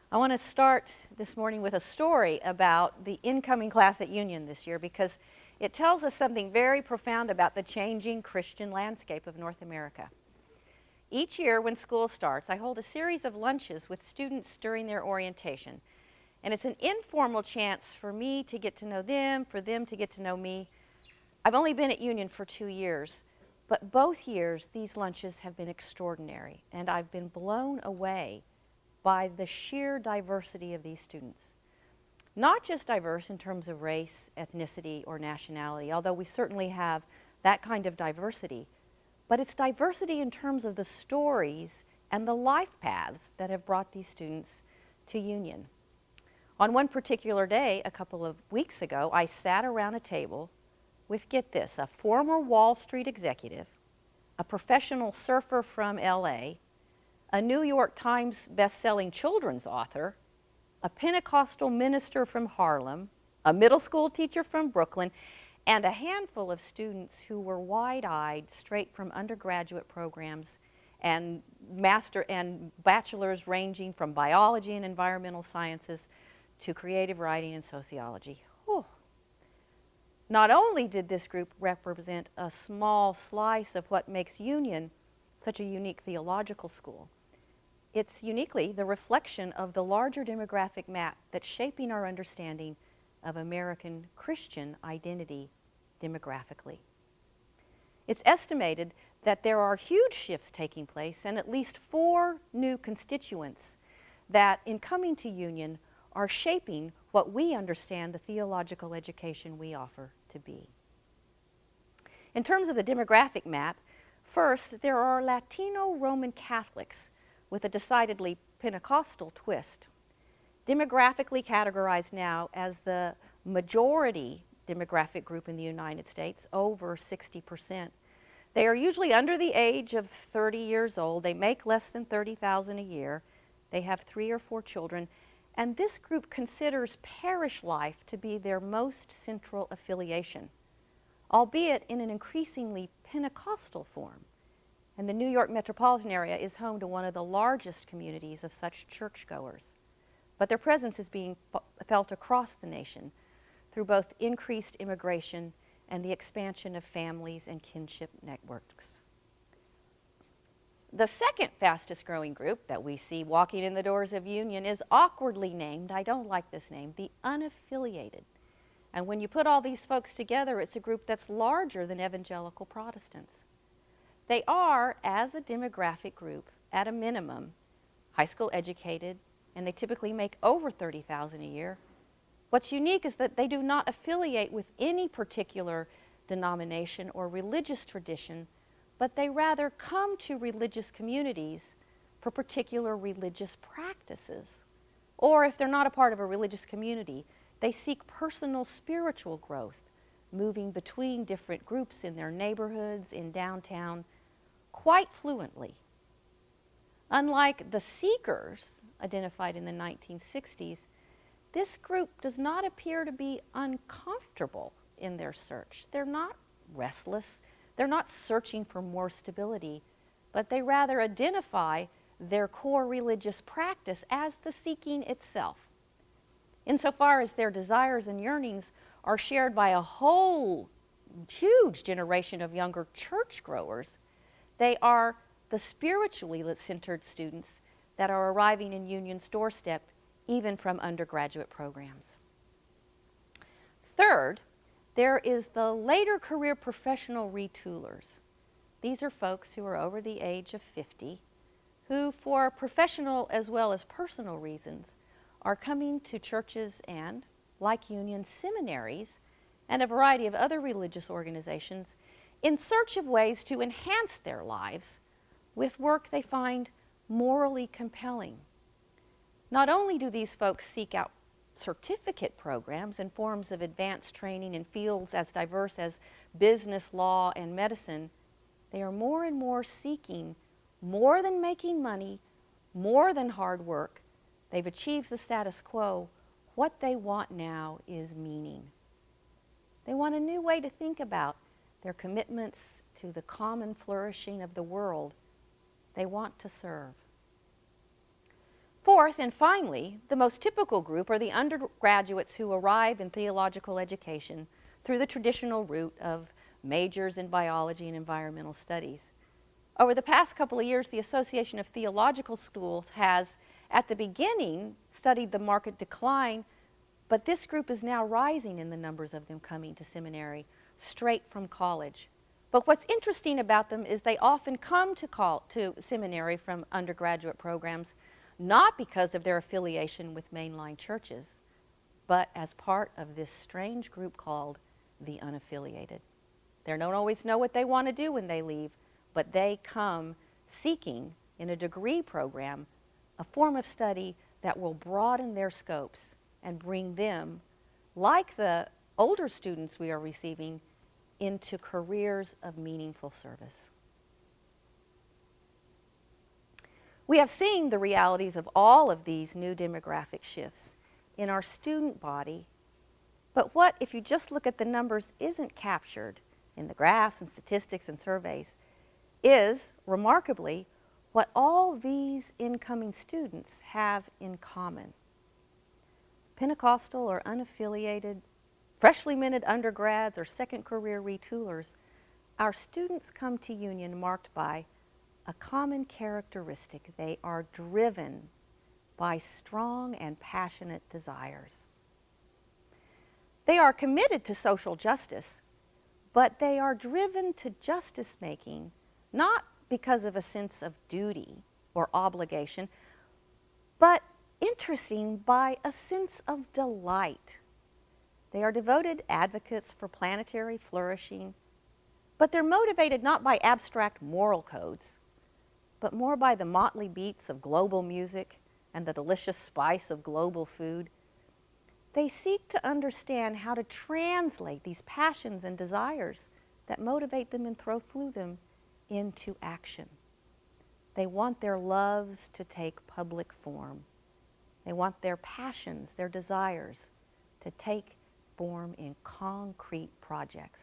I want to start this morning with a story about the incoming class at Union this year because it tells us something very profound about the changing Christian landscape of North America. Each year when school starts, I hold a series of lunches with students during their orientation. And it's an informal chance for me to get to know them, for them to get to know me. I've only been at Union for 2 years, but both years these lunches have been extraordinary, and I've been blown away by the sheer diversity of these students. Not just diverse in terms of race, ethnicity, or nationality, although we certainly have that kind of diversity, but it's diversity in terms of the stories and the life paths that have brought these students to Union. On one particular day, a couple of weeks ago, I sat around a table with, get this, a former Wall Street executive, a professional surfer from LA, a New York Times best-selling children's author, a Pentecostal minister from Harlem, a middle school teacher from Brooklyn, and a handful of students who were wide-eyed straight from undergraduate programs and master and bachelors ranging from biology and environmental sciences to creative writing and sociology. Whew. Not only did this group represent a small slice of what makes Union such a unique theological school, it's uniquely the reflection of the larger demographic map that's shaping our understanding of American Christian identity demographically. It's estimated that there are huge shifts taking place and at least 4 new constituents that, in coming to Union, are shaping what we understand the theological education we offer to be. In terms of the demographic map, first, there are Latino Roman Catholics with a decidedly Pentecostal twist, demographically categorized now as the majority demographic group in the United States, over 60%. They are usually under the age of 30 years old. They make less than $30,000 a year. They have 3 or 4 children. And this group considers parish life to be their most central affiliation, albeit in an increasingly Pentecostal form. And the New York metropolitan area is home to one of the largest communities of such churchgoers. But their presence is being felt across the nation through both increased immigration and the expansion of families and kinship networks. The second fastest growing group that we see walking in the doors of Union is awkwardly named, I don't like this name, the unaffiliated. And when you put all these folks together, it's a group that's larger than evangelical Protestants. They are, as a demographic group, at a minimum, high school educated, and they typically make over $30,000 a year. What's unique is that they do not affiliate with any particular denomination or religious tradition, but they rather come to religious communities for particular religious practices. Or if they're not a part of a religious community, they seek personal spiritual growth, moving between different groups in their neighborhoods, in downtown, quite fluently. Unlike the seekers identified in the 1960s, this group does not appear to be uncomfortable in their search. They're not restless. They're not searching for more stability, but they rather identify their core religious practice as the seeking itself. Insofar as their desires and yearnings are shared by a whole huge generation of younger church growers, they are the spiritually centered students that are arriving in Union's doorstep, even from undergraduate programs. Third, there is the later career professional retoolers. These are folks who are over the age of 50, who, for professional as well as personal reasons, are coming to churches and, like Union, seminaries and a variety of other religious organizations in search of ways to enhance their lives with work they find morally compelling. Not only do these folks seek out certificate programs and forms of advanced training in fields as diverse as business, law, and medicine, they are more and more seeking more than making money, more than hard work. They've achieved the status quo. What they want now is meaning. They want a new way to think about their commitments to the common flourishing of the world. They want to serve. Fourth, and finally, the most typical group are the undergraduates who arrive in theological education through the traditional route of majors in biology and environmental studies. Over the past couple of years, the Association of Theological Schools has, at the beginning, studied the marked decline, but this group is now rising in the numbers of them coming to seminary straight from college. But what's interesting about them is they often come to seminary from undergraduate programs not because of their affiliation with mainline churches, but as part of this strange group called the unaffiliated. They don't always know what they want to do when they leave, but they come seeking, in a degree program, a form of study that will broaden their scopes and bring them, like the older students we are receiving, into careers of meaningful service. We have seen the realities of all of these new demographic shifts in our student body, but what, if you just look at the numbers, isn't captured in the graphs and statistics and surveys is, remarkably, what all these incoming students have in common. Pentecostal or unaffiliated, freshly minted undergrads or second career retoolers, our students come to Union marked by a common characteristic. They are driven by strong and passionate desires. They are committed to social justice, but they are driven to justice making not because of a sense of duty or obligation, but interesting by a sense of delight. They are devoted advocates for planetary flourishing, but they're motivated not by abstract moral codes, but more by the motley beats of global music and the delicious spice of global food. They seek to understand how to translate these passions and desires that motivate them and through them into action. They want their loves to take public form. They want their passions, their desires, to take form in concrete projects.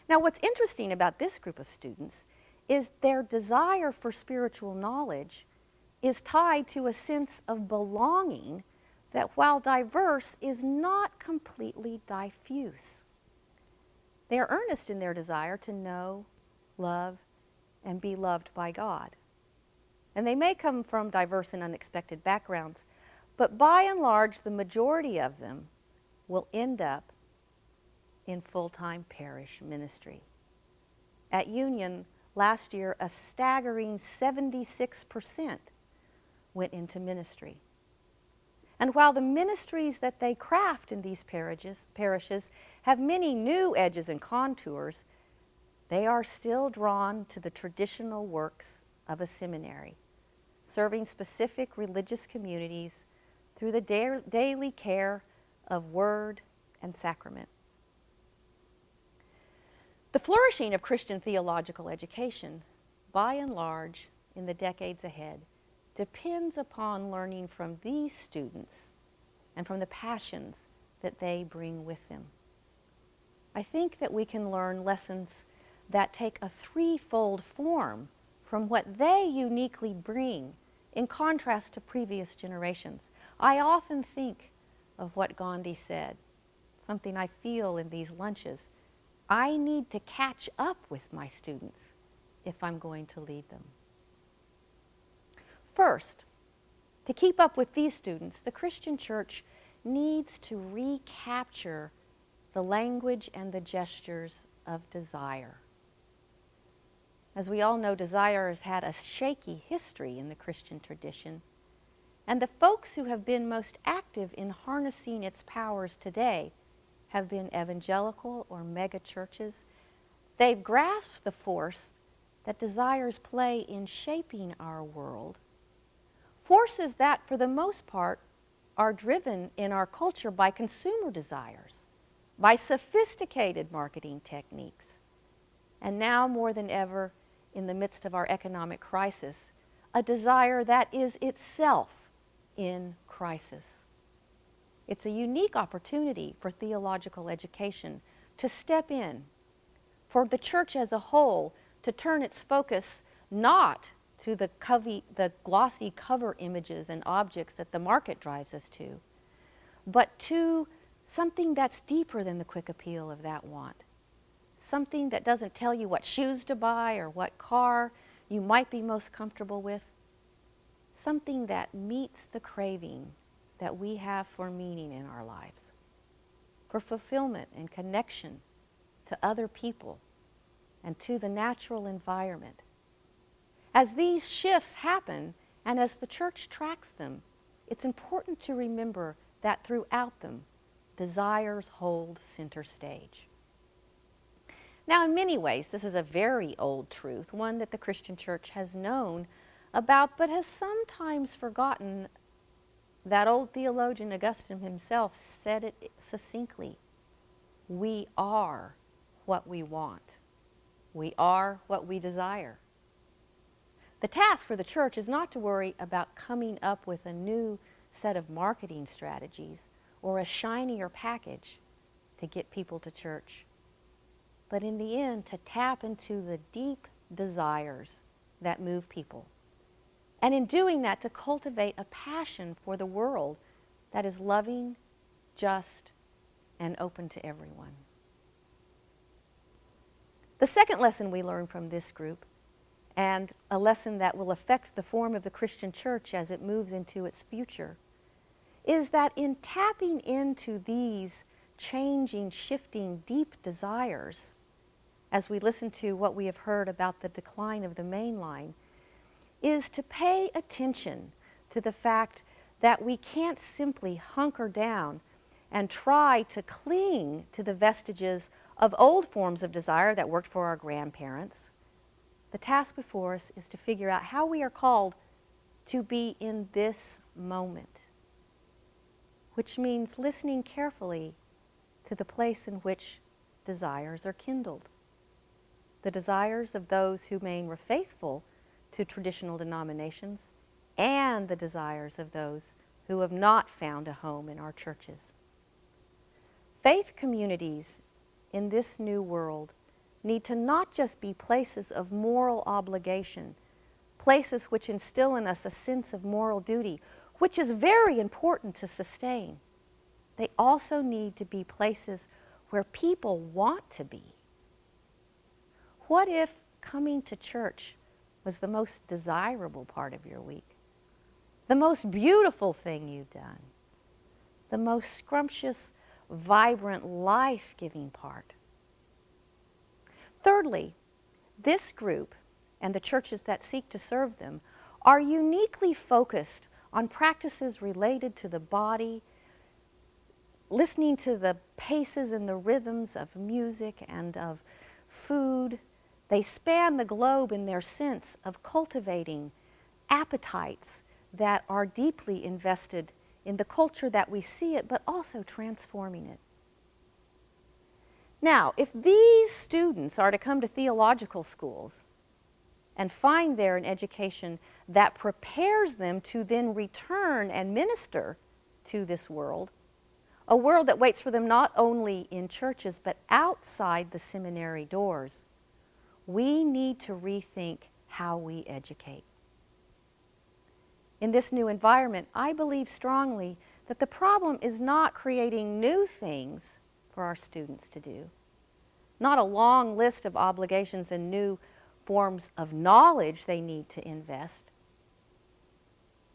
Now, what's interesting about this group of students is their desire for spiritual knowledge is tied to a sense of belonging that, while diverse, is not completely diffuse. They are earnest in their desire to know, love, and be loved by God. And they may come from diverse and unexpected backgrounds, but by and large, the majority of them will end up in full-time parish ministry. At Union, last year, a staggering 76% went into ministry. And while the ministries that they craft in these parishes have many new edges and contours, they are still drawn to the traditional works of a seminary, serving specific religious communities through the daily care of word and sacrament. The flourishing of Christian theological education, by and large, in the decades ahead, depends upon learning from these students and from the passions that they bring with them. I think that we can learn lessons that take a threefold form from what they uniquely bring in contrast to previous generations. I often think of what Gandhi said, something I feel in these lunches. I need to catch up with my students if I'm going to lead them. First, to keep up with these students, the Christian church needs to recapture the language and the gestures of desire. As we all know, desire has had a shaky history in the Christian tradition, and the folks who have been most active in harnessing its powers today have been evangelical or mega churches. They've grasped the force that desires play in shaping our world, forces that, for the most part, are driven in our culture by consumer desires, by sophisticated marketing techniques, and now more than ever, in the midst of our economic crisis, a desire that is itself in crisis. It's a unique opportunity for theological education to step in, for the church as a whole to turn its focus not to the glossy cover images and objects that the market drives us to, but to something that's deeper than the quick appeal of that want. Something that doesn't tell you what shoes to buy or what car you might be most comfortable with. Something that meets the craving that we have for meaning in our lives, for fulfillment and connection to other people and to the natural environment. As these shifts happen, and as the church tracks them, it's important to remember that throughout them, desires hold center stage. Now, in many ways, this is a very old truth, one that the Christian church has known about, but has sometimes forgotten. That old theologian Augustine himself said it succinctly. We are what we want. We are what we desire. The task for the church is not to worry about coming up with a new set of marketing strategies or a shinier package to get people to church, but in the end to tap into the deep desires that move people. And in doing that, to cultivate a passion for the world that is loving, just, and open to everyone. The second lesson we learn from this group, and a lesson that will affect the form of the Christian church as it moves into its future, is that in tapping into these changing, shifting, deep desires, as we listen to what we have heard about the decline of the main line, is to pay attention to the fact that we can't simply hunker down and try to cling to the vestiges of old forms of desire that worked for our grandparents. The task before us is to figure out how we are called to be in this moment, which means listening carefully to the place in which desires are kindled. The desires of those who remain faithful to traditional denominations, and the desires of those who have not found a home in our churches. Faith communities in this new world need to not just be places of moral obligation, places which instill in us a sense of moral duty, which is very important to sustain. They also need to be places where people want to be. What if coming to church was the most desirable part of your week? The most beautiful thing you've done? The most scrumptious, vibrant, life-giving part? Thirdly, this group and the churches that seek to serve them are uniquely focused on practices related to the body, listening to the paces and the rhythms of music and of food. They span the globe in their sense of cultivating appetites that are deeply invested in the culture that we see it, but also transforming it. Now, if these students are to come to theological schools and find there an education that prepares them to then return and minister to this world, a world that waits for them not only in churches but outside the seminary doors, we need to rethink how we educate. In this new environment, I believe strongly that the problem is not creating new things for our students to do, not a long list of obligations and new forms of knowledge they need to invest.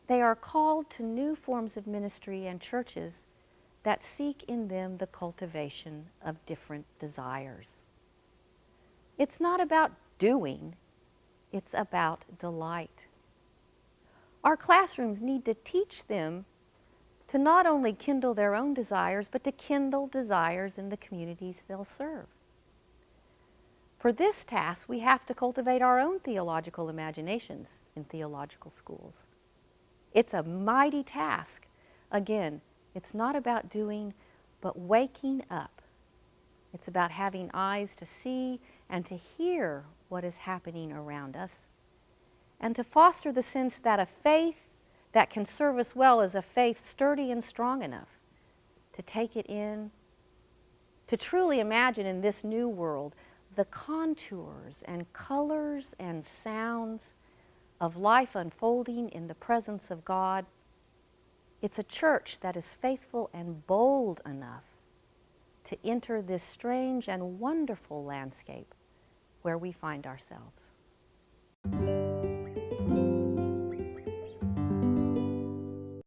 They are called to new forms of ministry and churches that seek in them the cultivation of different desires. It's not about doing, it's about delight. Our classrooms need to teach them to not only kindle their own desires, but to kindle desires in the communities they'll serve. For this task, we have to cultivate our own theological imaginations in theological schools. It's a mighty task. Again, it's not about doing, but waking up. It's about having eyes to see and to hear what is happening around us, and to foster the sense that a faith that can serve us well is a faith sturdy and strong enough to take it in, to truly imagine in this new world the contours and colors and sounds of life unfolding in the presence of God. It's a church that is faithful and bold enough to enter this strange and wonderful landscape where we find ourselves.